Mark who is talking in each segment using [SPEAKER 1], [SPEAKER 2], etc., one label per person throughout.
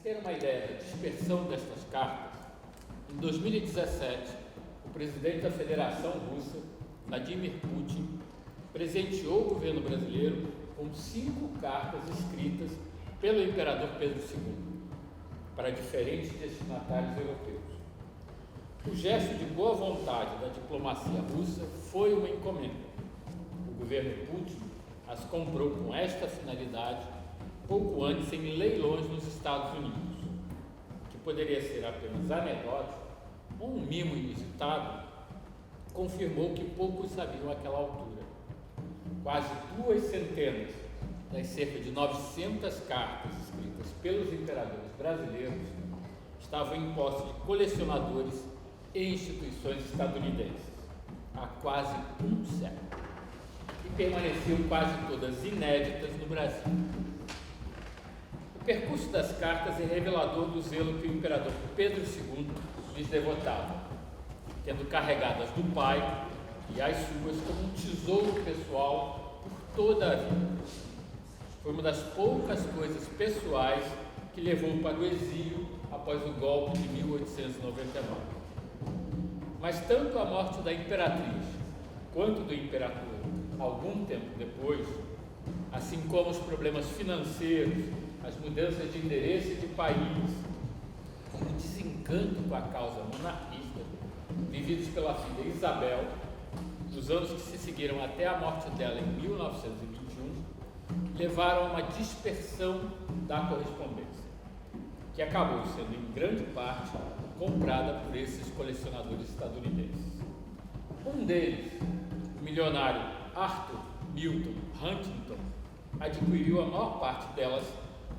[SPEAKER 1] terem uma ideia da dispersão destas cartas, em 2017, o presidente da Federação Russa, Vladimir Putin, presenteou o governo brasileiro com 5 cartas escritas pelo imperador Pedro II para diferentes destinatários europeus. O gesto de boa vontade da diplomacia russa foi uma encomenda. O governo Putin as comprou com esta finalidade pouco antes em leilões nos Estados Unidos, que poderia ser apenas anedótico ou um mimo inusitado, confirmou que poucos sabiam àquela altura. Quase 2 centenas das cerca de 900 cartas escritas pelos imperadores brasileiros estavam em posse de colecionadores e instituições estadunidenses há quase um século e permaneciam quase todas inéditas no Brasil. O percurso das cartas é revelador do zelo que o imperador Pedro II lhes devotava, tendo carregadas do pai e as suas como um tesouro pessoal por toda a vida. Foi uma das poucas coisas pessoais que levou para o exílio após o golpe de 1899. Mas tanto a morte da imperatriz quanto do imperador, algum tempo depois, assim como os problemas financeiros, as mudanças de endereço de país, como o desencanto com a causa monarquista, vividos pela filha Isabel, nos anos que se seguiram até a morte dela em 1921, levaram a uma dispersão da correspondência, que acabou sendo em grande parte comprada por esses colecionadores estadunidenses. Um deles, o milionário Arthur Milton Huntington, adquiriu a maior parte delas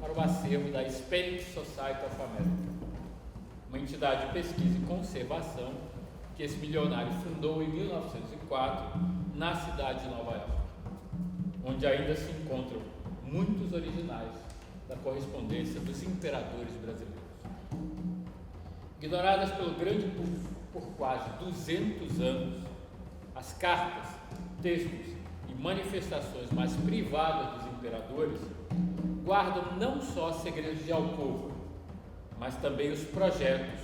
[SPEAKER 1] para o acervo da Hispanic Society of America, uma entidade de pesquisa e conservação que esse milionário fundou em 1904 na cidade de Nova York, onde ainda se encontram muitos originais da correspondência dos imperadores brasileiros. Ignoradas pelo grande público por quase 200 anos, as cartas, textos e manifestações mais privadas dos imperadores guardam não só segredos de alcova, mas também os projetos,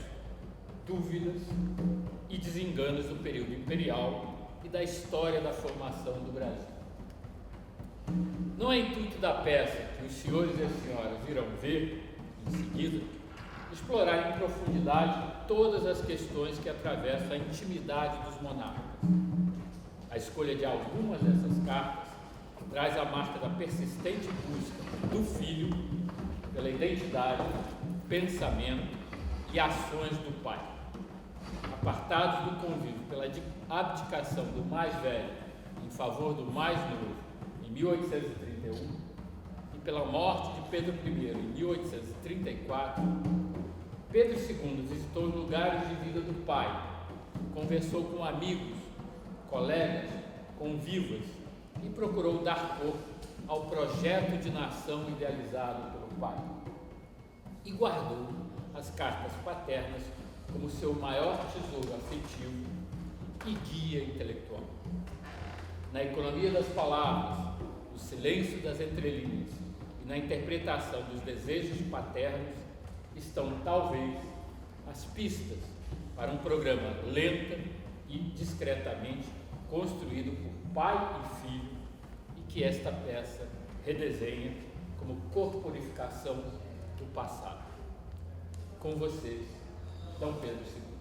[SPEAKER 1] dúvidas e desenganos do período imperial e da história da formação do Brasil. Não é intuito da peça que os senhores e as senhoras irão ver, em seguida, explorar em profundidade todas as questões que atravessam a intimidade dos monarcas. A escolha de algumas dessas cartas traz a marca da persistente busca do filho pela identidade, pensamento e ações do pai. Apartados do convívio pela abdicação do mais velho em favor do mais novo em 1831 e pela morte de Pedro I em 1834, Pedro II visitou os lugares de vida do pai, conversou com amigos, colegas, convivas e procurou dar corpo ao projeto de nação idealizado pelo pai. E guardou as cartas paternas como seu maior tesouro afetivo e guia intelectual. Na economia das palavras, no silêncio das entrelinhas e na interpretação dos desejos paternos estão, talvez, as pistas para um programa lenta e discretamente construído por pai e filho e que esta peça redesenha como corporificação do passado. Com vocês, Dom Pedro II.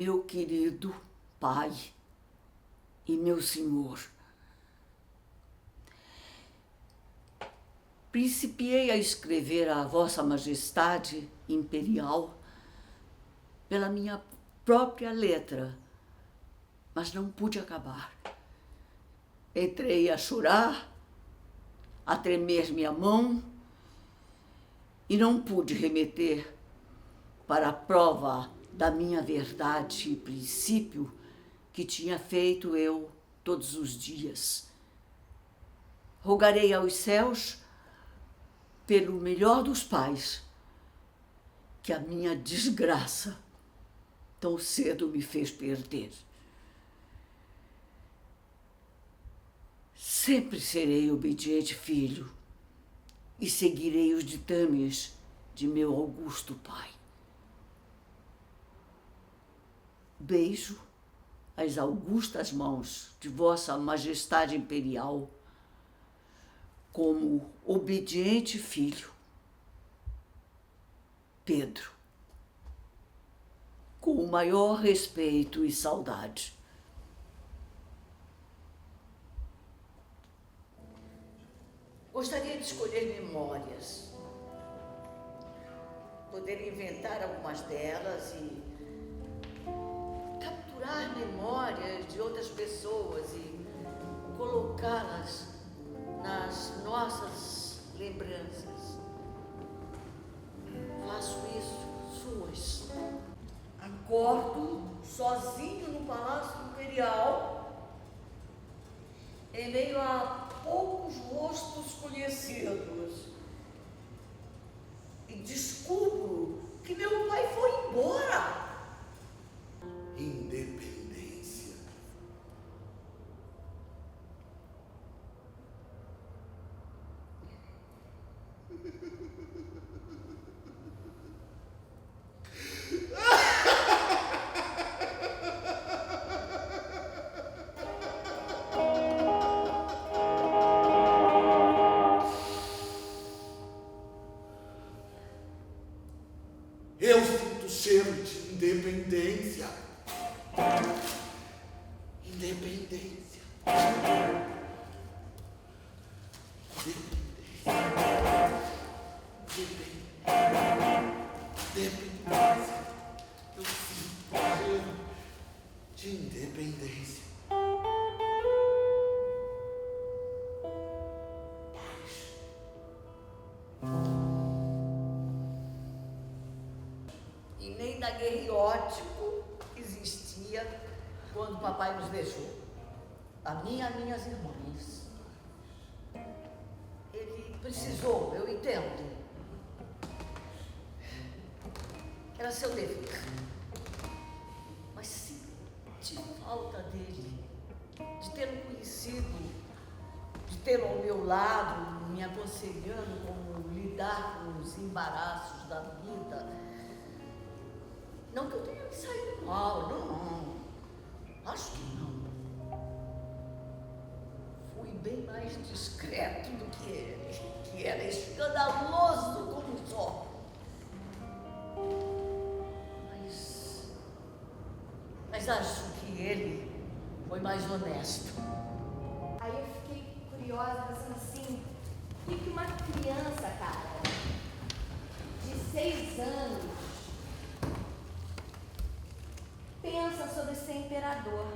[SPEAKER 2] Meu querido pai e meu senhor, principiei a escrever a Vossa Majestade Imperial pela minha própria letra, mas não pude acabar. Entrei a chorar, a tremer-me a mão e não pude remeter para a prova da minha verdade e princípio que tinha feito eu todos os dias. Rogarei aos céus, pelo melhor dos pais, que a minha desgraça tão cedo me fez perder. Sempre serei obediente filho e seguirei os ditames de meu augusto pai. Beijo as augustas mãos de Vossa Majestade Imperial como obediente filho, Pedro, com o maior respeito e saudade. Gostaria de escolher memórias, poder inventar algumas delas e capturar memórias de outras pessoas e colocá-las nas nossas lembranças. Faço isso suas. Acordo sozinho no Palácio Imperial, em meio a poucos rostos conhecidos, e descubro que meu pai foi embora.
[SPEAKER 3] Independência. Eu sinto cheiro de independência. Independência. Independência. Eu sinto cheiro de independência.
[SPEAKER 2] E nem daguerreótipo existia quando o papai nos deixou. A minha e minhas irmãs. Ele precisou, eu entendo. Era seu dever. Mas senti falta dele, de tê-lo conhecido, de tê-lo ao meu lado, me aconselhando como lidar com os embaraços da vida. Não que eu tenha me saído mal, não. Acho que não. Fui bem mais discreto do que ele, que era escandaloso como só. Mas acho que ele foi mais honesto.
[SPEAKER 4] Aí eu fiquei curiosa, pensando assim, o que uma criança, cara, de 6 anos, pensa sobre ser imperador?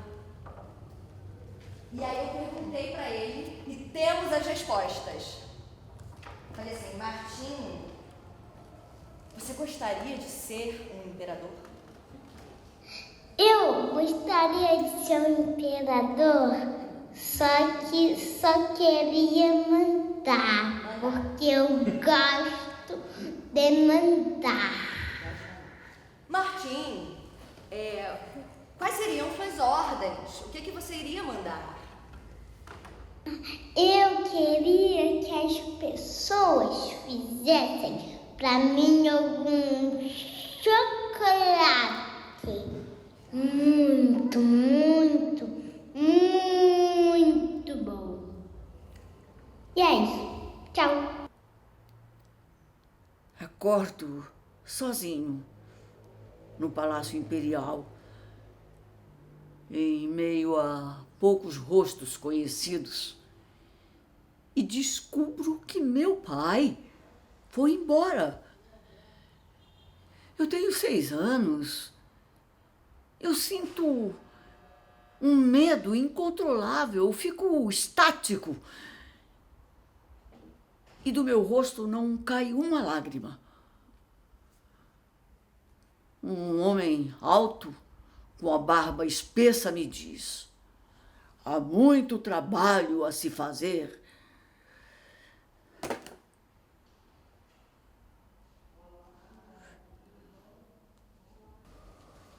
[SPEAKER 4] E aí eu perguntei pra ele e temos as respostas. Falei assim, Martim, você gostaria de ser um imperador?
[SPEAKER 5] Eu gostaria de ser um imperador, só que só queria mandar, porque eu gosto de mandar.
[SPEAKER 4] Martim, quais seriam suas ordens? O que você iria mandar?
[SPEAKER 5] Eu queria que as pessoas fizessem pra mim algum chocolate. Muito, muito, muito bom. E é isso. Tchau.
[SPEAKER 2] Acordo sozinho no Palácio Imperial, em meio a poucos rostos conhecidos, e descubro que meu pai foi embora. Eu tenho 6 anos. Eu sinto um medo incontrolável, eu fico estático. E do meu rosto não cai uma lágrima. Um homem alto, com a barba espessa, me diz: há muito trabalho a se fazer.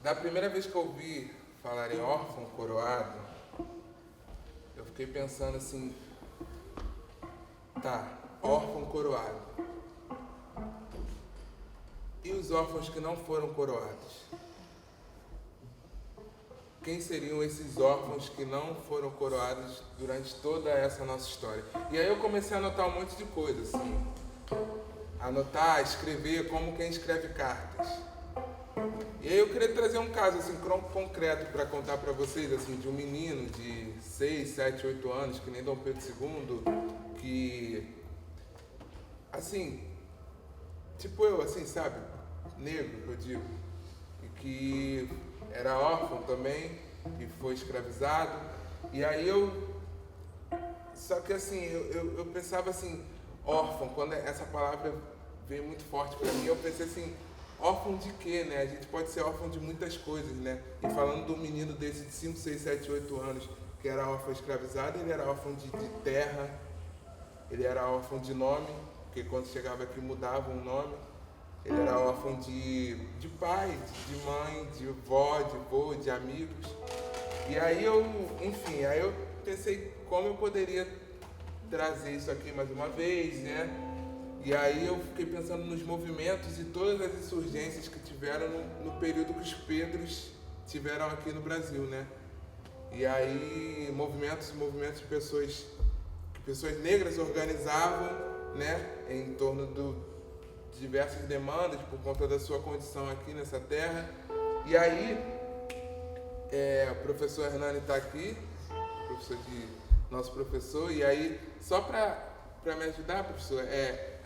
[SPEAKER 6] Da primeira vez que eu ouvi falar em órfão coroado, eu fiquei pensando assim, tá, órfão coroado. E os órfãos que não foram coroados? Quem seriam esses órfãos que não foram coroados durante toda essa nossa história? E aí eu comecei a anotar um monte de coisa, assim. Anotar, escrever, como quem escreve cartas. E aí eu queria trazer um caso assim, concreto para contar para vocês, assim, de um menino de 6, 7, 8 anos, que nem Dom Pedro II, que, assim, tipo eu, assim, sabe, negro, eu digo, e que era órfão também, e foi escravizado, e aí só que assim, eu pensava assim, órfão, quando essa palavra veio muito forte para mim, eu pensei assim, órfão de quê, né? A gente pode ser órfão de muitas coisas, né? E falando do menino desse de 5, 6, 7, 8 anos, que era órfão escravizado, ele era órfão de terra, ele era órfão de nome, porque quando chegava aqui mudava um nome, ele era órfão de pai, de mãe, de vó, de vô, de amigos. E aí eu pensei como eu poderia trazer isso aqui mais uma vez, né? E aí eu fiquei pensando nos movimentos e todas as insurgências que tiveram no período que os Pedros tiveram aqui no Brasil, né? E aí movimentos de pessoas negras organizavam, né? Em torno de diversas demandas por conta da sua condição aqui nessa terra. E aí o professor Hernani está aqui, nosso professor, e aí só para me ajudar, professor,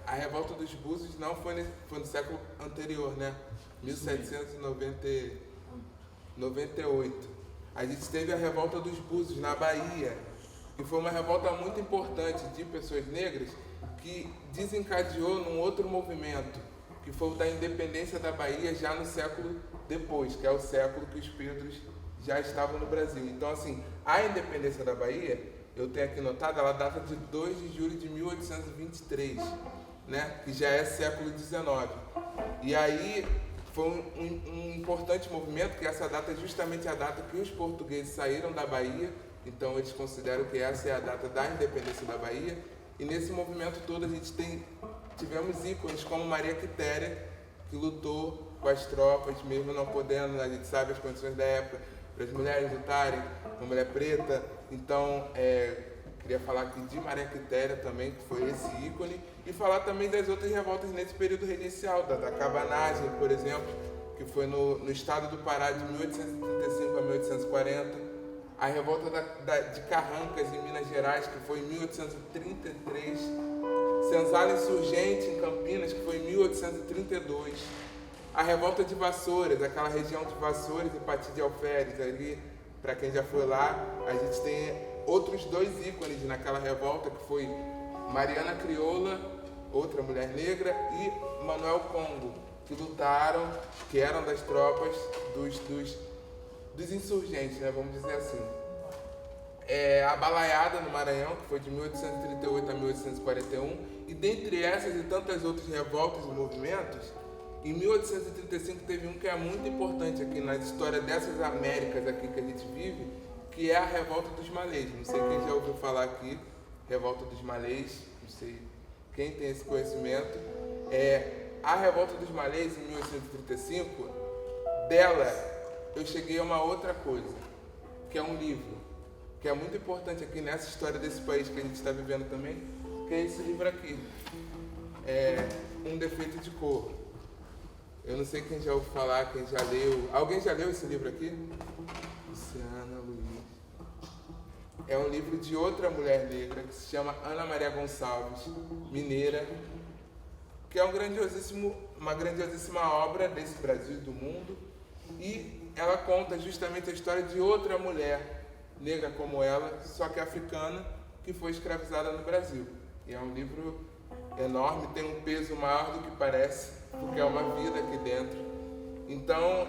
[SPEAKER 6] a revolta dos Búzios não foi no século anterior, né? 1798. A gente teve a revolta dos Búzios na Bahia, que foi uma revolta muito importante de pessoas negras que desencadeou num outro movimento, que foi o da independência da Bahia já no século depois, que é o século que os Pedros já estavam no Brasil. Então, assim, a independência da Bahia, eu tenho aqui notado, ela data de 2 de julho de 1823. Né, que já é século XIX. E aí foi um importante movimento, que essa data é justamente a data que os portugueses saíram da Bahia, então eles consideram que essa é a data da independência da Bahia. E nesse movimento todo a gente tivemos ícones como Maria Quitéria, que lutou com as tropas, mesmo não podendo, a gente sabe as condições da época, para as mulheres lutarem, uma mulher preta. Então, queria falar aqui de Maria Quitéria também, que foi esse ícone, e falar também das outras revoltas nesse período regencial, da cabanagem, por exemplo, que foi no estado do Pará de 1835 a 1840, a revolta de Carrancas, em Minas Gerais, que foi em 1833, Senzala Insurgente, em Campinas, que foi em 1832, a revolta de Vassouras, aquela região de Vassouras e Pati de Alferes, ali, para quem já foi lá, a gente tem outros 2 ícones naquela revolta, que foi Mariana Crioula, outra mulher negra, e Manuel Congo, que lutaram, que eram das tropas dos insurgentes, né, vamos dizer assim. A Balaiada no Maranhão, que foi de 1838 a 1841, e dentre essas e tantas outras revoltas e movimentos, em 1835 teve um que é muito importante aqui na história dessas Américas aqui que a gente vive, que é a Revolta dos Malês. Não sei quem já ouviu falar aqui, Revolta dos Malês, não sei quem tem esse conhecimento. A Revolta dos Malês, em 1835, dela eu cheguei a uma outra coisa, que é um livro, que é muito importante aqui nessa história desse país que a gente está vivendo também, que é esse livro aqui, Um Defeito de Cor. Eu não sei quem já ouviu falar, quem já leu. Alguém já leu esse livro aqui? Luciana. é um livro de outra mulher negra que se chama Ana Maria Gonçalves, mineira, que é uma grandiosíssima obra desse Brasil e do mundo, e ela conta justamente a história de outra mulher negra como ela, só que africana, que foi escravizada no Brasil. E é um livro enorme, tem um peso maior do que parece, porque é uma vida aqui dentro. Então,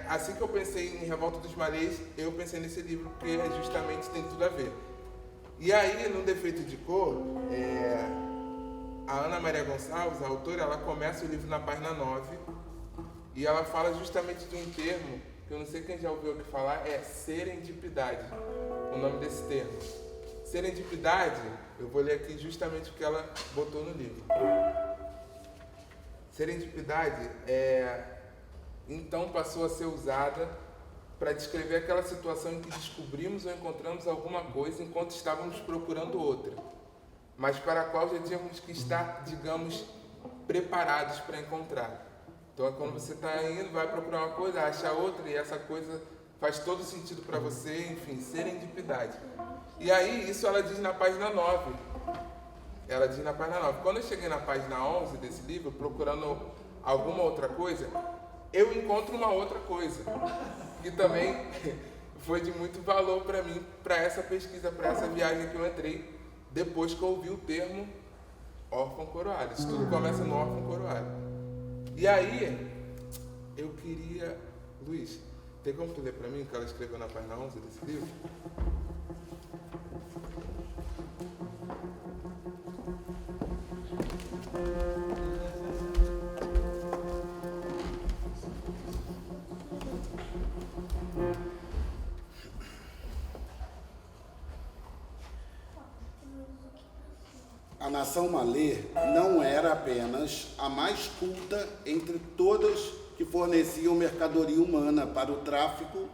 [SPEAKER 6] assim que eu pensei em Revolta dos Malês, eu pensei nesse livro, porque justamente tem tudo a ver. E aí, no Defeito de Cor, a Ana Maria Gonçalves, a autora, ela começa o livro na página 9, e ela fala justamente de um termo, que eu não sei quem já ouviu aqui falar, é serendipidade, o nome desse termo. Serendipidade, eu vou ler aqui justamente o que ela botou no livro. Serendipidade então passou a ser usada para descrever aquela situação em que descobrimos ou encontramos alguma coisa enquanto estávamos procurando outra, mas para a qual já tínhamos que estar, digamos, preparados para encontrar. Então é quando você está indo, vai procurar uma coisa, acha outra, e essa coisa faz todo sentido para você, enfim, serendipidade. E aí, isso ela diz na página 9. Ela diz na página 9. Quando eu cheguei na página 11 desse livro, procurando alguma outra coisa, eu encontro uma outra coisa, que também foi de muito valor para mim, para essa pesquisa, para essa viagem que eu entrei, depois que eu ouvi o termo órfão coroado. Isso tudo começa no órfão coroado. E aí, eu queria... Luiz, tem como tu ler para mim o que ela escreveu na página 11 desse livro?
[SPEAKER 3] A nação malê não era apenas a mais culta entre todas que forneciam mercadoria humana para o tráfico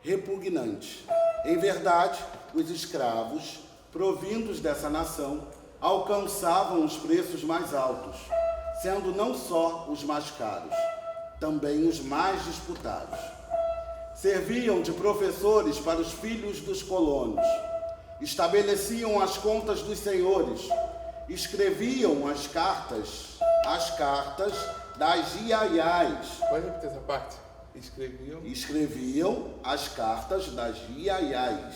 [SPEAKER 3] repugnante. Em verdade, os escravos, provindos dessa nação, alcançavam os preços mais altos, sendo não só os mais caros, também os mais disputados. Serviam de professores para os filhos dos colonos, estabeleciam as contas dos senhores, escreviam as cartas das iaiás.
[SPEAKER 6] Pode repetir essa parte?
[SPEAKER 3] Escreviam as cartas das iaiás.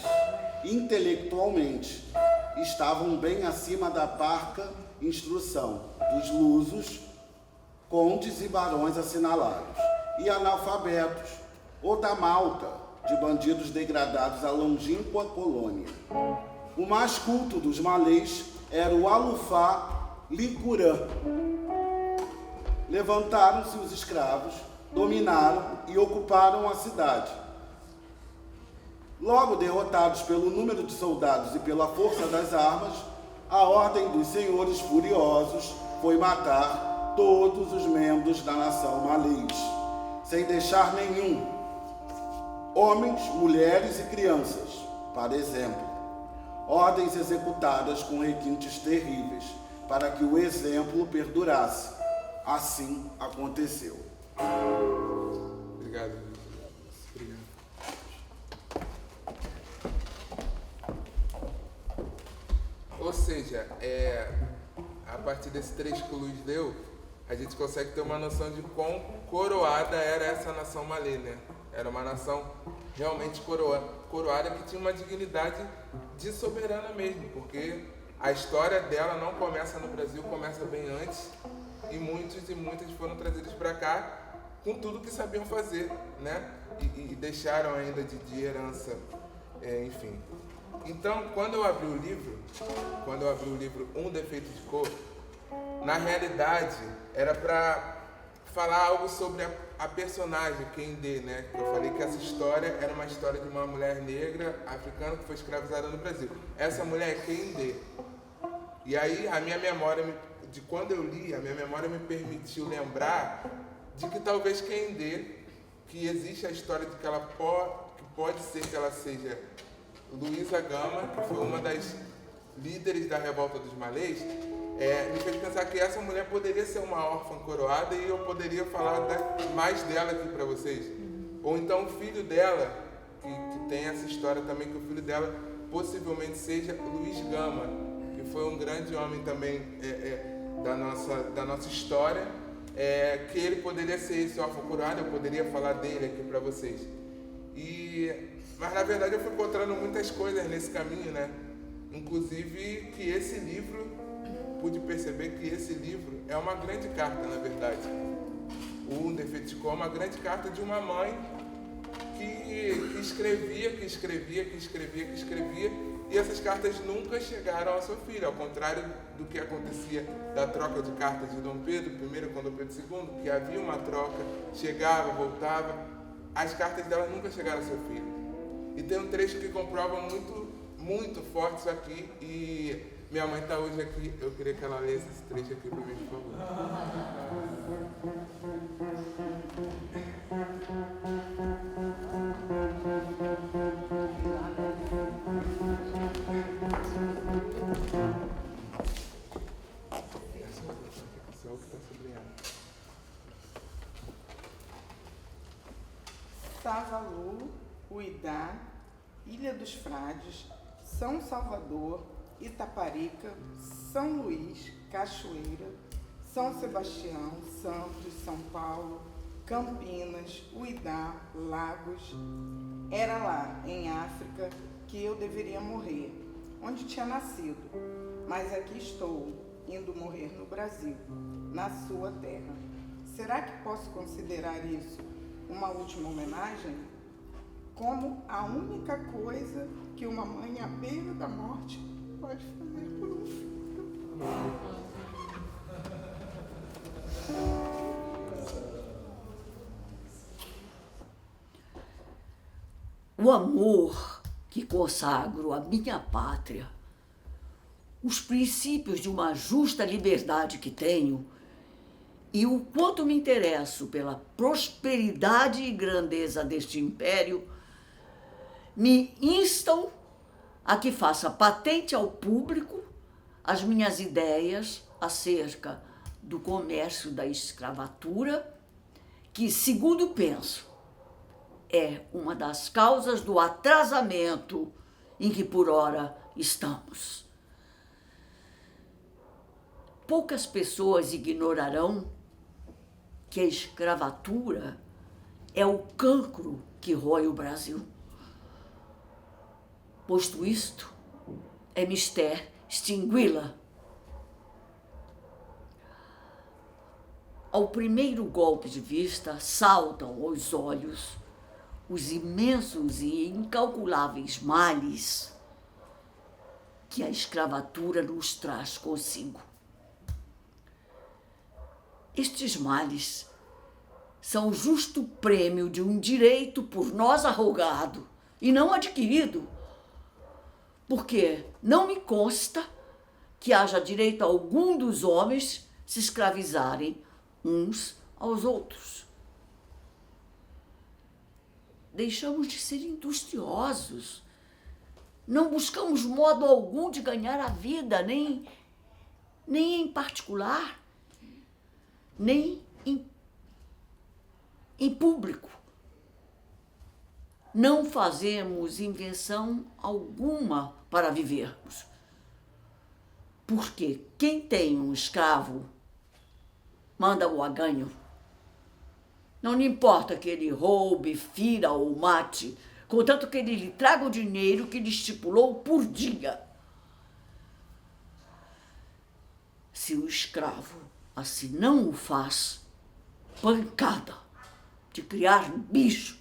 [SPEAKER 3] Intelectualmente, estavam bem acima da parca instrução dos lusos, condes e barões assinalados, e analfabetos, ou da malta, de bandidos degradados à longínqua colônia. O mais culto dos malês era o Alufá Licurã. Levantaram-se os escravos, dominaram e ocuparam a cidade. Logo derrotados pelo número de soldados e pela força das armas, a ordem dos senhores furiosos foi matar todos os membros da nação malês, sem deixar nenhum. Homens, mulheres e crianças, para exemplo. Ordens executadas com requintes terríveis, para que o exemplo perdurasse. Assim aconteceu.
[SPEAKER 6] Obrigado. Obrigado. Ou seja, a partir desse trecho que o Luiz deu, a gente consegue ter uma noção de quão coroada era essa nação malê, né? Era uma nação realmente coroada que tinha uma dignidade de soberana mesmo, porque a história dela não começa no Brasil, começa bem antes, e muitos e muitas foram trazidos para cá com tudo que sabiam fazer, né? E deixaram ainda de herança, enfim. Então, quando eu abri o livro Um Defeito de Cor, na realidade era para falar algo sobre a personagem Kende, né? Eu falei que essa história era uma história de uma mulher negra africana que foi escravizada no Brasil. Essa mulher é Kende. E aí a minha memória, de quando eu li, a minha memória me permitiu lembrar de que talvez Kende, que existe a história de que ela pode ser que ela seja Luísa Gama, que foi uma das líderes da Revolta dos Malês, me fez pensar que essa mulher poderia ser uma órfã coroada e eu poderia falar mais dela aqui para vocês. Ou então o filho dela, que tem essa história também que o filho dela possivelmente seja Luiz Gama, que foi um grande homem também da nossa história, que ele poderia ser esse órfão curado, eu poderia falar dele aqui para vocês. Mas na verdade eu fui encontrando muitas coisas nesse caminho, né? Inclusive que esse livro, pude perceber que esse livro é uma grande carta, na verdade. O Underfeticó é uma grande carta de uma mãe que escrevia, e essas cartas nunca chegaram ao seu filho, ao contrário do que acontecia da troca de cartas de Dom Pedro I com Dom Pedro II, que havia uma troca, chegava, voltava, as cartas dela nunca chegaram ao seu filho. E tem um trecho que comprova muito forte isso aqui, e minha mãe está hoje aqui, eu queria que ela lesse esse trecho aqui para mim, por favor.
[SPEAKER 7] Savalu, Uidá, Ilha dos Frades, São Salvador, Itaparica, São Luís, Cachoeira, São Sebastião, Santos, São Paulo, Campinas, Uidá, Lagos. Era lá, em África, que eu deveria morrer, onde tinha nascido. Mas aqui estou, indo morrer no Brasil, na sua terra. Será que posso considerar isso uma última homenagem? Como a única coisa que uma mãe à beira da morte pode fazer por um filho.
[SPEAKER 2] O amor que consagro à minha pátria, os princípios de uma justa liberdade que tenho e o quanto me interesso pela prosperidade e grandeza deste império me instam a que faça patente ao público as minhas ideias acerca do comércio da escravatura, que, segundo penso, é uma das causas do atrasamento em que por ora estamos. Poucas pessoas ignorarão que a escravatura é o cancro que rói o Brasil. Posto isto, é mister extingui-la. Ao primeiro golpe de vista, saltam aos olhos os imensos e incalculáveis males que a escravatura nos traz consigo. Estes males são o justo prêmio de um direito por nós arrogado e não adquirido, porque não me consta que haja direito algum dos homens se escravizarem uns aos outros. Deixamos de ser industriosos, não buscamos modo algum de ganhar a vida, nem em particular, nem em público. Não fazemos invenção alguma para vivermos. Porque quem tem um escravo manda-o a ganho. Não lhe importa que ele roube, fira ou mate, contanto que ele lhe traga o dinheiro que lhe estipulou por dia. Se o escravo assim não o faz, pancada de criar bicho.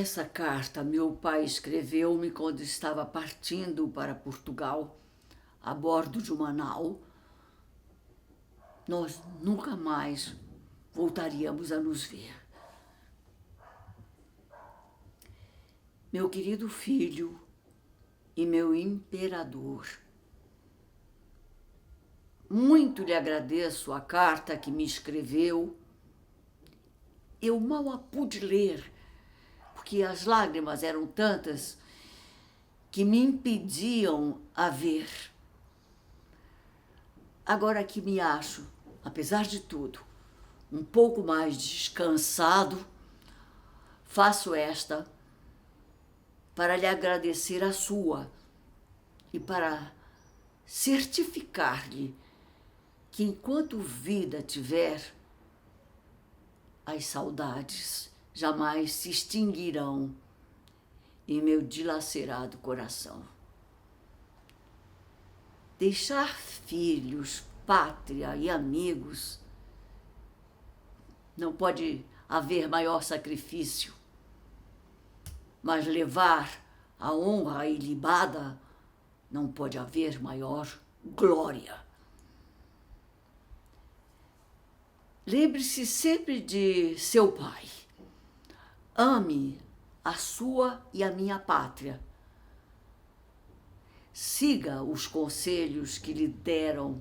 [SPEAKER 2] Essa carta meu pai escreveu-me quando estava partindo para Portugal, a bordo de uma nau. Nós nunca mais voltaríamos a nos ver. Meu querido filho e meu imperador, muito lhe agradeço a carta que me escreveu. Eu mal a pude ler, porque as lágrimas eram tantas que me impediam a ver. Agora que me acho, apesar de tudo, um pouco mais descansado, faço esta para lhe agradecer a sua e para certificar-lhe que enquanto vida tiver, as saudades jamais se extinguirão em meu dilacerado coração. Deixar filhos, pátria e amigos, não pode haver maior sacrifício, mas levar a honra ilibada, não pode haver maior glória. Lembre-se sempre de seu pai. Ame a sua e a minha pátria. Siga os conselhos que lhe deram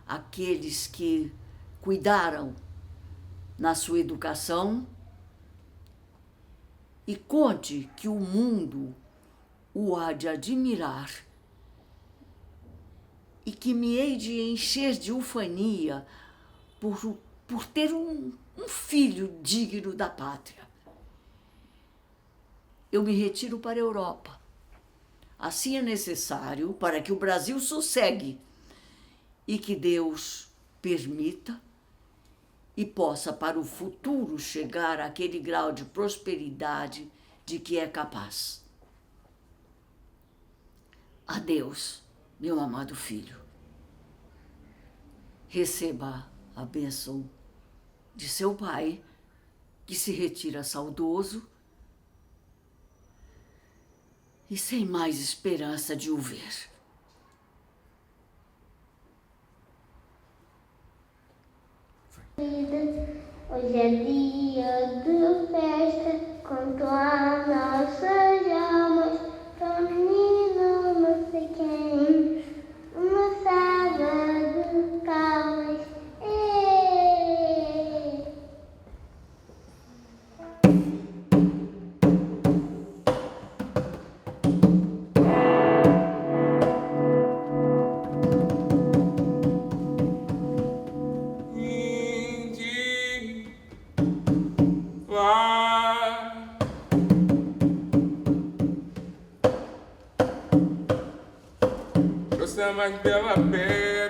[SPEAKER 2] aqueles que cuidaram na sua educação e conte que o mundo o há de admirar e que me hei de encher de ufania por ter um filho digno da pátria. Eu me retiro para a Europa. Assim é necessário para que o Brasil sossegue e que Deus permita e possa para o futuro chegar àquele grau de prosperidade de que é capaz. Adeus, meu amado filho. Receba a bênção de seu pai, que se retira saudoso e sem mais esperança de o ver.
[SPEAKER 5] Hoje é dia de festa, com as nossas almas, pra menino não sei quem, uma saga de calmas.
[SPEAKER 6] Trouxe a mais bela pérola